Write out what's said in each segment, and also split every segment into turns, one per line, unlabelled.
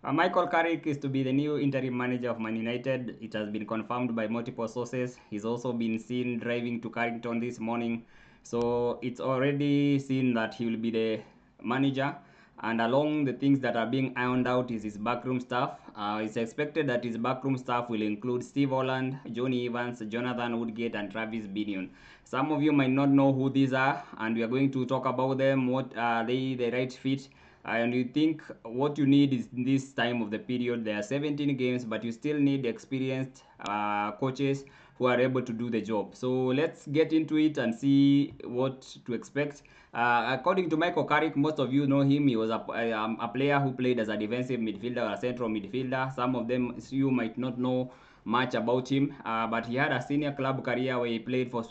Michael Carrick is to be the new interim manager of Man United. It has been confirmed by multiple sources. He's also been seen driving to Carrington this morning. So it's already seen that he will be the manager. And along the things that are being ironed out is his backroom staff. It's expected that his backroom staff will include Steve Holland, Johnny Evans, Jonathan Woodgate, and Travis Binion. Some of you might not know who these are, and we are going to talk about them. What are they the right fit? And you think what you need is this time of the period. There are 17 games, but you still need experienced coaches who are able to do the job. So let's get into it and see what to expect. According to Michael Carrick, most of you know him. He was a player who played as a defensive midfielder or a central midfielder. Some of them you might not know much about him, but he had a senior club career where he played for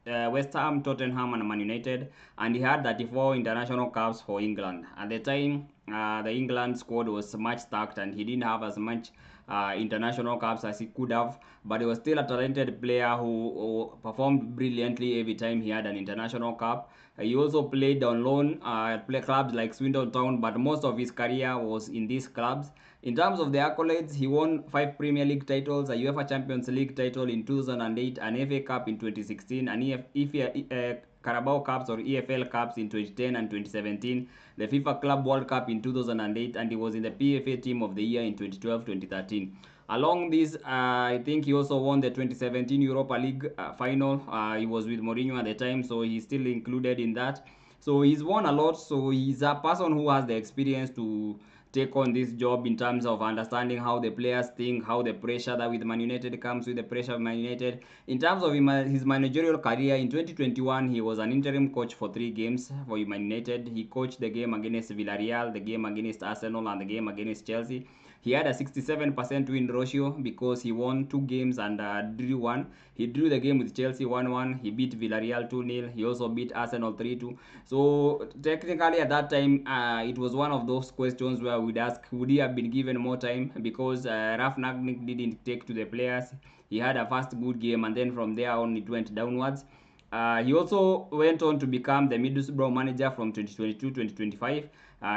West Ham, Tottenham, and Man United, and he had 34 international caps for England. At the time, the England squad was much stacked, and he didn't have as much international caps as he could have, but he was still a talented player who performed brilliantly every time he had an international cap. He also played on loan at play clubs like Swindon Town, but most of his career was in these clubs. In terms of the accolades, he won 5 Premier League titles, a UEFA Champions League title in 2008, an FA Cup in 2016, an Carabao Cups or EFL Cups in 2010 and 2017, the FIFA Club World Cup in 2008, and he was in the PFA Team of the Year in 2012-2013. Along this, I think he also won the 2017 Europa League final. He was with Mourinho at the time, so he's still included in that. So he's won a lot. So he's a person who has the experience to take on this job in terms of understanding how the players think, how the pressure that with Man United comes with the pressure of Man United. In terms of his managerial career, in 2021, he was an interim coach for 3 games for Man United. He coached the game against Villarreal, the game against Arsenal, and the game against Chelsea. He had a 67% win ratio because he won 2 games and drew one. He drew the game with Chelsea 1-1. He beat Villarreal 2-0. He also beat Arsenal 3-2. So technically at that time, it was one of those questions where we'd ask, would he have been given more time? Because Raf Nagnik didn't take to the players. He had a first good game, and then from there on it went downwards. He also went on to become the Middlesbrough manager from 2022-2025.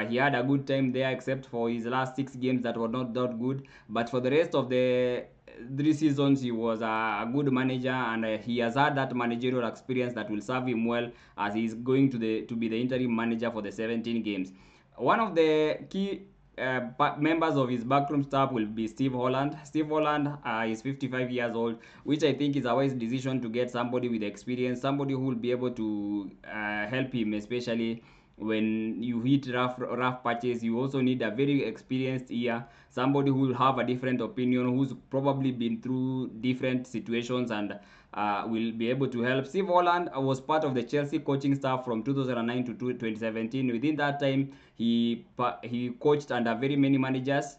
He had a good time there, except for his last 6 games that were not that good. But for the rest of the 3 seasons, he was a good manager, and he has had that managerial experience that will serve him well as he's going to be the interim manager for the 17 games. One of the key members of his backroom staff will be Steve Holland. Steve Holland is 55 years old, which I think is a wise decision to get somebody with experience, somebody who will be able to help him, especially when you hit rough patches. You also need a very experienced ear, somebody who will have a different opinion, who's probably been through different situations and will be able to help. Steve Holland was part of the Chelsea coaching staff from 2009 to 2017. Within that time, he coached under very many managers.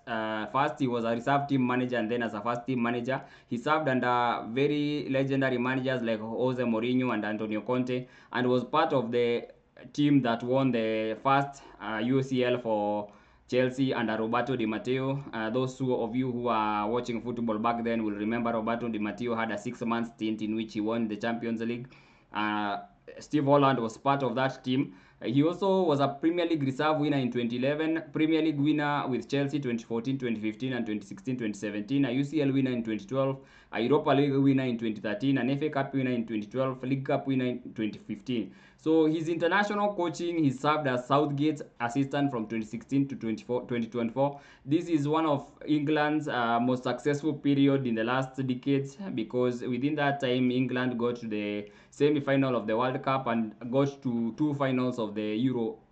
First, he was a reserve team manager, and then as a first team manager, he served under very legendary managers like Jose Mourinho and Antonio Conte, and was part of the team that won the first UCL for Chelsea under Roberto Di Matteo. Those of you who are watching football back then will remember Roberto Di Matteo had a 6 month stint in which he won the Champions League. Uh, Steve Holland was part of that team. He also was a Premier League reserve winner in 2011, Premier League winner with Chelsea 2014, 2015, and 2016, 2017, a UCL winner in 2012, a Europa League winner in 2013, an FA Cup winner in 2012, League Cup winner in 2015. So his international coaching, he served as Southgate's assistant from 2016 to 2024. This is one of England's most successful period in the last decades, because within that time England got to the semi-final of the World Cup and got to 2 finals of the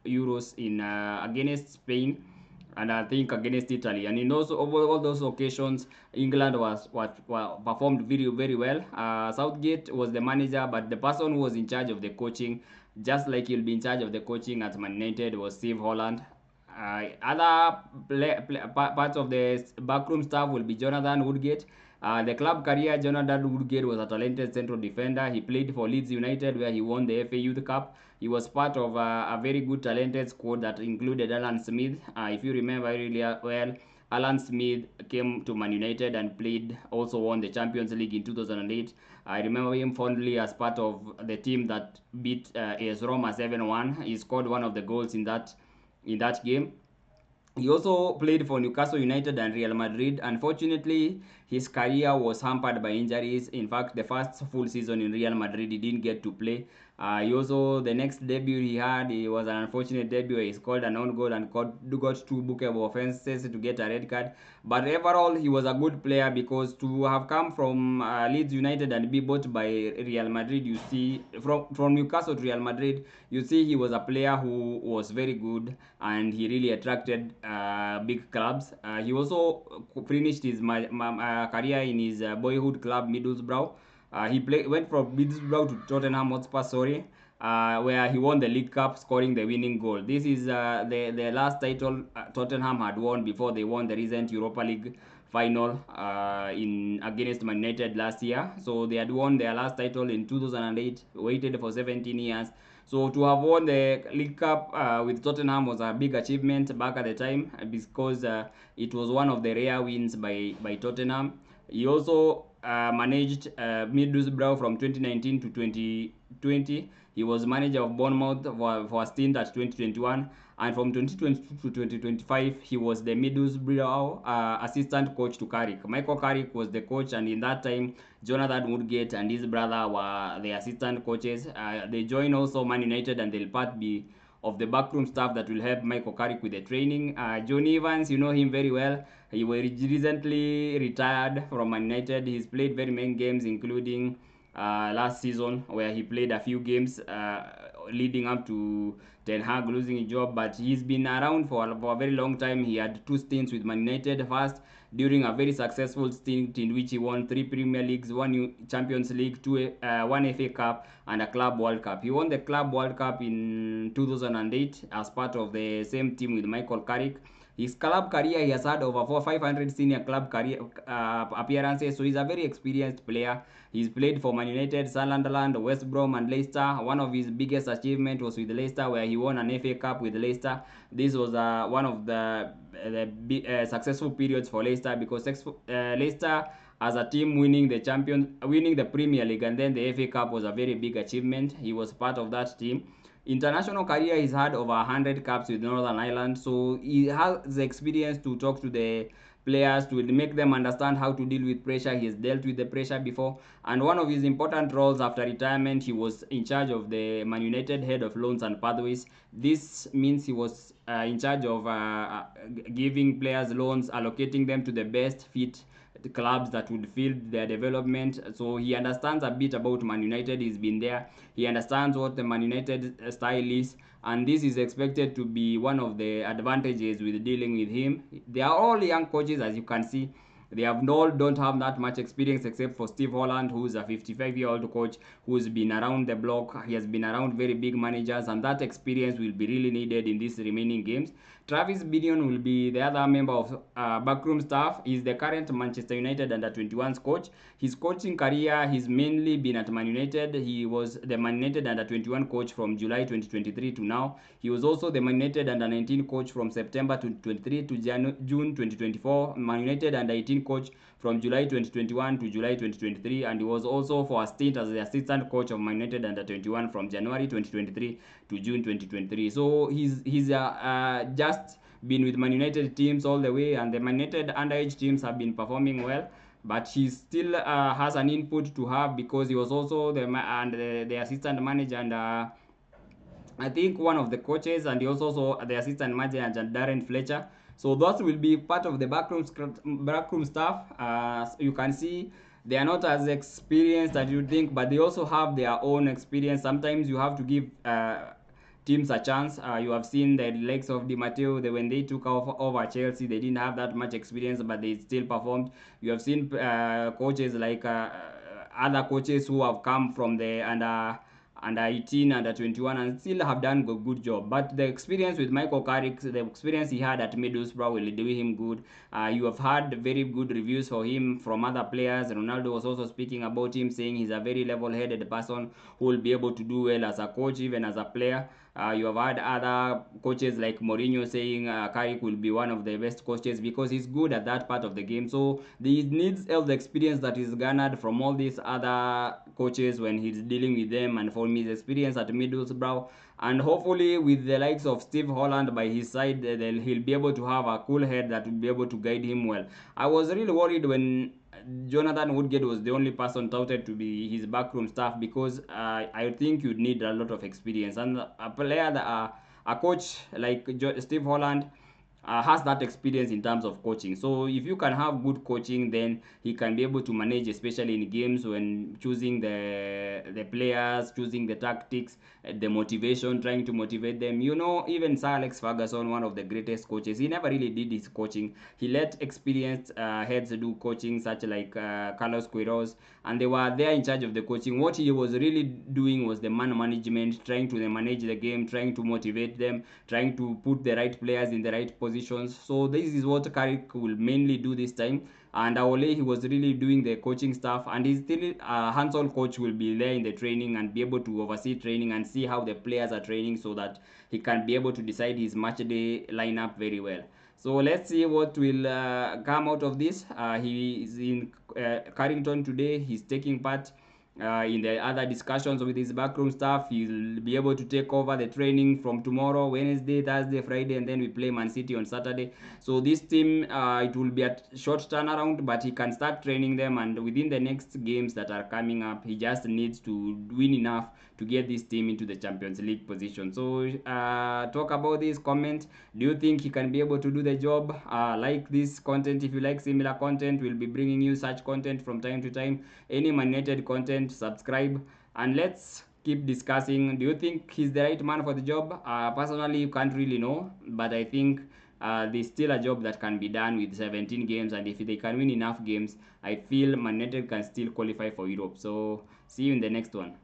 Euros in against Spain, and I think against Italy. And in those all those occasions, England performed very well. Southgate was the manager, but the person who was in charge of the coaching, just like he'll be in charge of the coaching at Man United, was Steve Holland. Other parts of the backroom staff will be Jonathan Woodgate. The club career, Jonathan Woodgate was a talented central defender. He played for Leeds United, where he won the FA Youth Cup. He was part of a very good talented squad that included Alan Smith. If you remember really well, Alan Smith came to Man United and played, also won the Champions League in 2008. I remember him fondly as part of the team that beat AS Roma 7-1. He scored one of the goals in that game. He also played for Newcastle United and Real Madrid. Unfortunately, his career was hampered by injuries. In fact, the first full season in Real Madrid, he didn't get to play. He also, the next debut he had, it was an unfortunate debut. He scored an own goal and got two bookable offenses to get a red card. But overall, he was a good player because to have come from Leeds United and be bought by Real Madrid, you see, from Newcastle to Real Madrid, you see he was a player who was very good and he really attracted big clubs. He also finished his career in his boyhood club Middlesbrough. Went from Middlesbrough to Tottenham Hotspur, sorry, where he won the League Cup, scoring the winning goal. This is the last title Tottenham had won before they won the recent Europa League final in against Man United last year. So they had won their last title in 2008, waited for 17 years. So to have won the League Cup with Tottenham was a big achievement back at the time because it was one of the rare wins by Tottenham. He also managed Middlesbrough from 2019 to 2020. He was manager of Bournemouth for a stint at 2021, and from 2020 to 2025, he was the Middlesbrough assistant coach to Carrick. Michael Carrick was the coach, and in that time, Jonathan Woodgate and his brother were the assistant coaches. They joined also Man United, and they'll part be of the backroom staff that will help Michael Carrick with the training. Johnny Evans, you know him very well. He was recently retired from Man United. He's played very many games, including last season where he played a few games leading up to Ten Hag losing his job. But he's been around for a very long time. He had two stints with Man United. First, during a very successful stint in which he won 3 Premier Leagues, 1 Champions League, 1 FA Cup, and a Club World Cup. He won the Club World Cup in 2008 as part of the same team with Michael Carrick. His club career, he has had over 500 senior club career appearances, so he's a very experienced player. He's played for Man United, Sunderland, West Brom, and Leicester. One of his biggest achievements was with Leicester, where he won an FA Cup with Leicester. This was one of the successful periods for Leicester because Leicester as a team winning the Premier League and then the FA Cup was a very big achievement. He was part of that team. International career, he's had over 100 caps with Northern Ireland, so he has the experience to talk to the players to make them understand how to deal with pressure. He has dealt with the pressure before, and one of his important roles after retirement, he was in charge of the Man United head of loans and pathways. This means he was in charge of giving players loans, allocating them to the best fit clubs that would field their development. So he understands a bit about Man United. He's been there. He understands what the Man United style is, and this is expected to be one of the advantages with dealing with him. They are all young coaches, as you can see. They have all don't have that much experience except for Steve Holland, who's a 55-year-old coach who's been around the block. He has been around very big managers, and that experience will be really needed in these remaining games. Travis Binion will be the other member of backroom staff. He's the current Manchester United under-21s coach. His coaching career, he's mainly been at Man United. He was the Man United under-21 coach from July 2023 to now. He was also the Man United under-19 coach from September 2023 to June 2024. Man United under-18 coach from July 2021 to July 2023, and he was also for a stint as the assistant coach of Man United under-21 from January 2023 to June 2023. So he's just been with Man United teams all the way, and the Man United underage teams have been performing well. But he still has an input to have because he was also the assistant manager and I think one of the coaches, and he also the assistant manager Darren Fletcher. So those will be part of the backroom staff. You can see they are not as experienced as you think, but they also have their own experience. Sometimes you have to give teams a chance. You have seen the likes of Di Matteo. When they took over Chelsea, they didn't have that much experience, but they still performed. You have seen coaches like other coaches who have come from the under 18, under 21, and still have done a good job. But the experience with Michael Carrick, the experience he had at Middlesbrough will do him good. You have had very good reviews for him from other players. Ronaldo was also speaking about him, saying he's a very level-headed person who will be able to do well as a coach, even as a player. You have had other coaches like Mourinho saying Carrick will be one of the best coaches because he's good at that part of the game. So he needs all the experience that is garnered from all these other coaches when he's dealing with them, and from his experience at Middlesbrough. And hopefully, with the likes of Steve Holland by his side, then he'll be able to have a cool head that will be able to guide him well. I was really worried when Jonathan Woodgate was the only person touted to be his backroom staff, because I think you'd need a lot of experience, and a player that a coach like Steve Holland has that experience in terms of coaching. So if you can have good coaching, then he can be able to manage, especially in games when choosing the players, choosing the tactics, the motivation, trying to motivate them. You know, even Sir Alex Ferguson, one of the greatest coaches, he never really did his coaching. He let experienced heads do coaching, such like Carlos Queiroz, and they were there in charge of the coaching. What he was really doing was the man management, trying to manage the game, trying to motivate them, trying to put the right players in the right positions. So this is what Carrick will mainly do this time. And Aole, he was really doing the coaching stuff, and he's still a hands-on coach, will be there in the training and be able to oversee training and see how the players are training, so that he can be able to decide his match day lineup very well. So let's see what will come out of this. He is in Carrington today. He's taking part in the other discussions with his backroom staff. He'll be able to take over the training from tomorrow, Wednesday, Thursday, Friday, and then we play Man City on Saturday. So this team, it will be a short turnaround, but he can start training them, and within the next games that are coming up, he just needs to win enough to get this team into the Champions League position. So talk about this, comment. Do you think he can be able to do the job? Like this content. If you like similar content, we'll be bringing you such content from time to time. Any mandated content, subscribe, and let's keep discussing. Do you think he's the right man for the job? Personally, you can't really know, but I think there's still a job that can be done with 17 games, and if they can win enough games, I feel Man United can still qualify for Europe. So see you in the next one.